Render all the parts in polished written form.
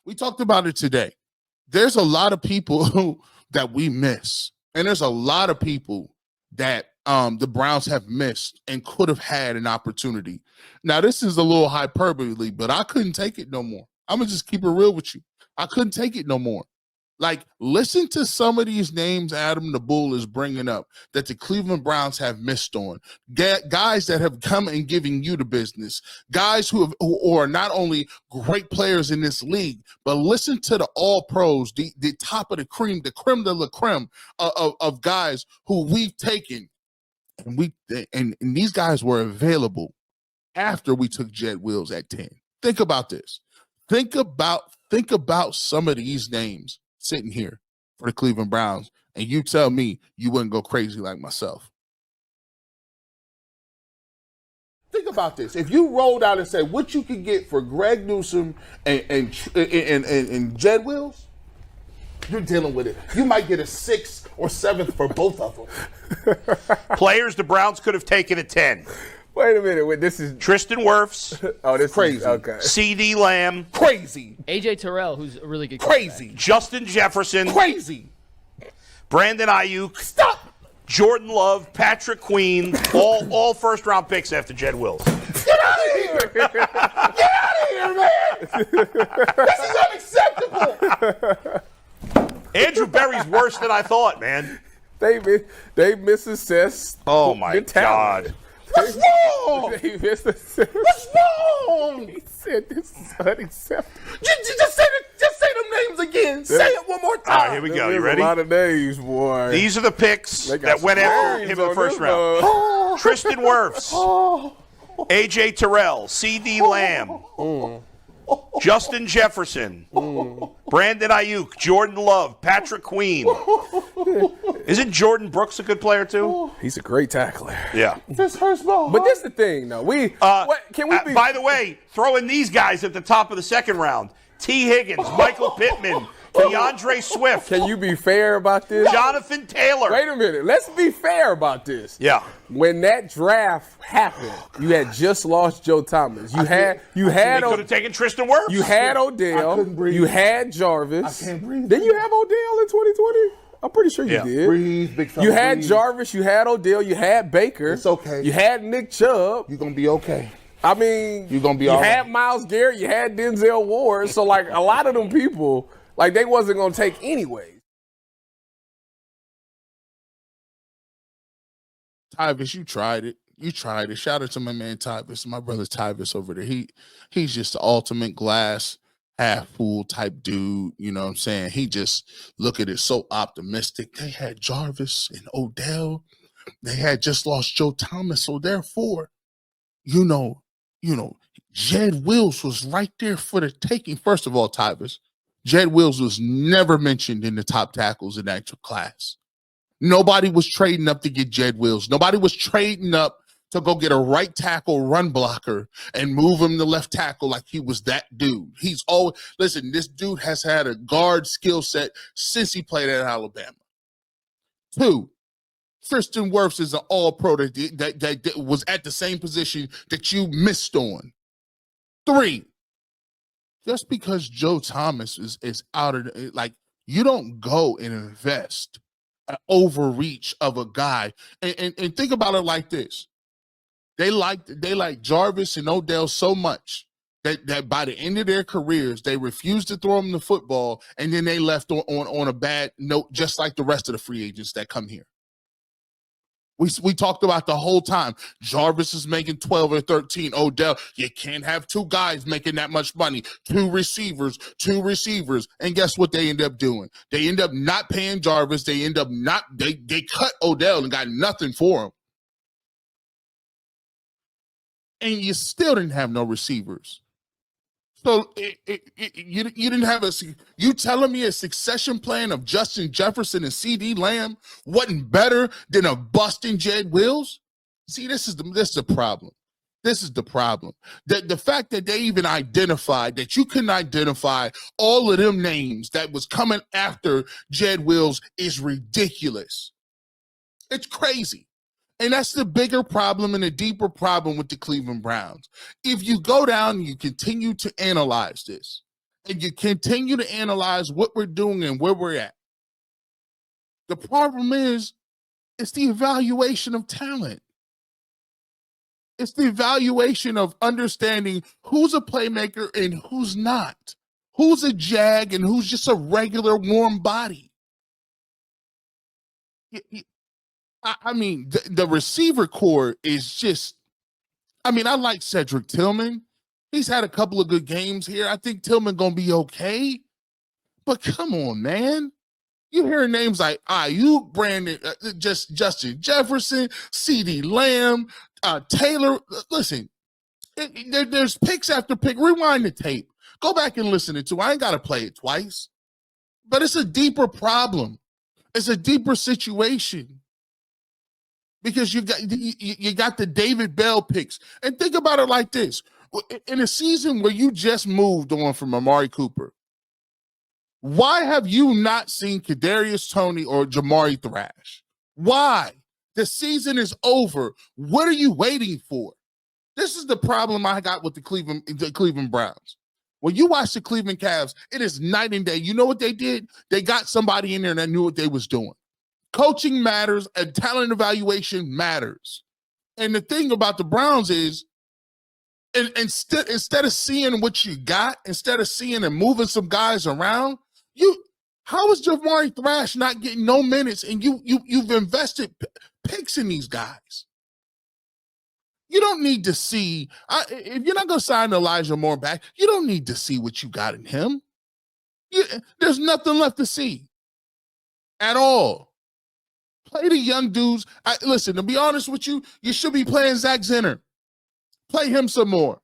We talked about it today. There's a lot of people that we miss, and there's a lot of people that the Browns have missed and could have had an opportunity. Now, this is a little hyperbole, but I couldn't take it no more. I'm gonna just keep it real with you. I couldn't take it no more. Like, listen to some of these names Adam the Bull is bringing up that the Cleveland Browns have missed on. Guys that have come and giving you the business. Guys who are not only great players in this league, but listen to the all-pros, the top of the creme de la creme of guys who we've taken. And these guys were available after we took Jed Wills at 10. Think about this. Think about some of these names sitting here for the Cleveland Browns, and you tell me you wouldn't go crazy like myself. Think about this. If you rolled out and said what you could get for Greg Newsome and Jed Wills, you're dealing with it. You might get a 6th or 7th for both of them. Players the Browns could have taken at 10. Wait a minute. Wait, this is Tristan Wirfs. Oh, this crazy. Is, okay. CD Lamb. Crazy. AJ Terrell, who's a really good Crazy. Justin Jefferson. Crazy. Brandon Ayuk. Stop. Jordan Love. Patrick Queen. All first-round picks after Jed Wills. Get out of here. Get out of here, man. This is unacceptable. Andrew Berry's worse than I thought, man. They misassessed. Oh, my God. What's wrong? They misassessed. What's wrong? He said this is unacceptable. Just say them names again. Say it one more time. All right, here we go. You ready? A lot of names, boy. These are the picks that went after him in the first round. Tristan Wirfs. AJ Terrell. CD Lamb. Justin Jefferson. Brandon Ayuk. Jordan Love. Patrick Queen. Isn't Jordan Brooks a good player, too? He's a great tackler. Yeah. This hurts my heart. But this is the thing, though. Can we be? By the way, throwing these guys at the top of the second round. T. Higgins. Michael Pittman. DeAndre Swift. Can you be fair about this? Jonathan Taylor. Wait a minute. Let's be fair about this. Yeah. When that draft happened, you had just lost Joe Thomas. You had They could have taken Tristan Wirfs. You had I Odell. couldn't breathe. You had Jarvis. I can't breathe. Didn't you have Odell in 2020? I'm pretty sure you did. Breathe, big fella. You had breathe. Jarvis. You had Odell. You had Baker. It's okay. You had Nick Chubb. You're going to be okay. I mean, You're gonna be you all had right. Myles Garrett. You had Denzel Ward. So, like, a lot of them people, like, they wasn't going to take anyways. Tyvis, you tried it. You tried it. Shout out to my man Tyvis, my brother Tyvis over there. He's just the ultimate glass half full type dude. You know what I'm saying? He just look at it so optimistic. They had Jarvis and Odell. They had just lost Joe Thomas. So therefore, you know, Jed Wills was right there for the taking. First of all, Tyvis, Jed Wills was never mentioned in the top tackles in that class. Nobody was trading up to get Jed Wills. Nobody was trading up to go get a right tackle run blocker and move him to left tackle like he was that dude. He's always, listen, this dude has had a guard skill set since he played at Alabama. 2, Tristan Wirfs is an all-pro that was at the same position that you missed on. 3, just because Joe Thomas is out of the, like, you don't go and invest an overreach of a guy. And think about it like this. They like Jarvis and Odell so much that by the end of their careers, they refused to throw them the football, and then they left on a bad note, just like the rest of the free agents that come here. We talked about the whole time. Jarvis is making 12 or 13. Odell, you can't have 2 guys making that much money. 2 receivers. And guess what they end up doing? They end up not paying Jarvis. They end up not, they cut Odell and got nothing for him. And you still didn't have no receivers. So you didn't have you telling me a succession plan of Justin Jefferson and CD Lamb wasn't better than a busting Jed Wills? See, this is the problem. This is the problem. The fact that they even identified, that you couldn't identify all of them names that was coming after Jed Wills is ridiculous. It's crazy. And that's the bigger problem and the deeper problem with the Cleveland Browns. If you go down and you continue to analyze this, and you continue to analyze what we're doing and where we're at. The problem is, it's the evaluation of talent. It's the evaluation of understanding who's a playmaker and who's not. Who's a jag and who's just a regular warm body. I mean, the receiver core is just, I mean, I like Cedric Tillman. He's had a couple of good games here. I think Tillman going to be okay. But come on, man. You hear names like Ayuk, Brandon, Justin Jefferson, CeeDee Lamb, Taylor. Listen, there's picks after pick. Rewind the tape. Go back and listen to it. I ain't got to play it twice. But it's a deeper problem. It's a deeper situation. Because you got the David Bell picks. And think about it like this. In a season where you just moved on from Amari Cooper, why have you not seen Kadarius Toney or Jamari Thrash? Why? The season is over. What are you waiting for? This is the problem I got with the Cleveland Browns. When you watch the Cleveland Cavs, it is night and day. You know what they did? They got somebody in there that knew what they was doing. Coaching matters and talent evaluation matters. And the thing about the Browns is, instead of seeing what you got, instead of seeing and moving some guys around, how is Jamari Thrash not getting no minutes and you've invested picks in these guys? You don't need to see, if you're not going to sign Elijah Moore back, you don't need to see what you got in him. There's nothing left to see at all. Play the young dudes. Listen, to be honest with you, you should be playing Zach Zenner. Play him some more.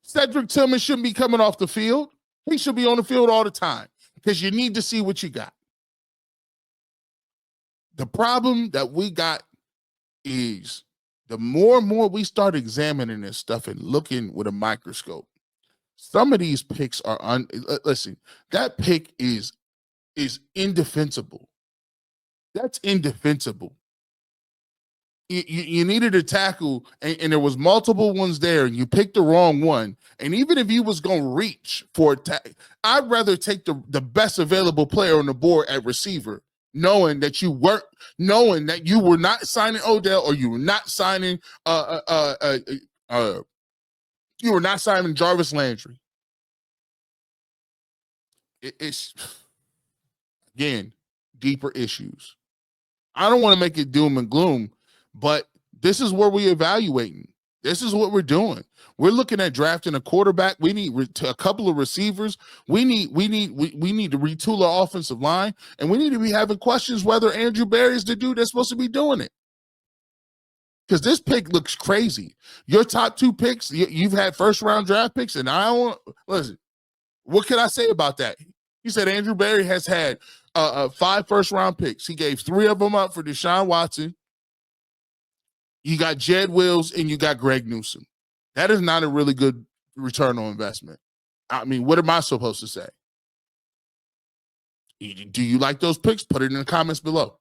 Cedric Tillman shouldn't be coming off the field. He should be on the field all the time because you need to see what you got. The problem that we got is the more and more we start examining this stuff and looking with a microscope, some of these picks are listen, that pick is indefensible. That's indefensible. You needed a tackle, and there was multiple ones there, and you picked the wrong one. And even if you was going to reach for a tackle, I'd rather take the best available player on the board at receiver, knowing that you were not signing Odell, or you were not signing Jarvis Landry. It's again deeper issues. I don't want to make it doom and gloom, but this is where we're evaluating. This is what we're doing. We're looking at drafting a quarterback. We need a couple of receivers. We need to retool our offensive line, and we need to be having questions whether Andrew Berry is the dude that's supposed to be doing it. Because this pick looks crazy. Your top two picks, you've had first-round draft picks, and I don't listen. What can I say about that? He said Andrew Berry has had 5 first-round picks. He gave 3 of them up for Deshaun Watson. You got Jed Wills and you got Greg Newsome. That is not a really good return on investment. I mean, what am I supposed to say? Do you like those picks? Put it in the comments below.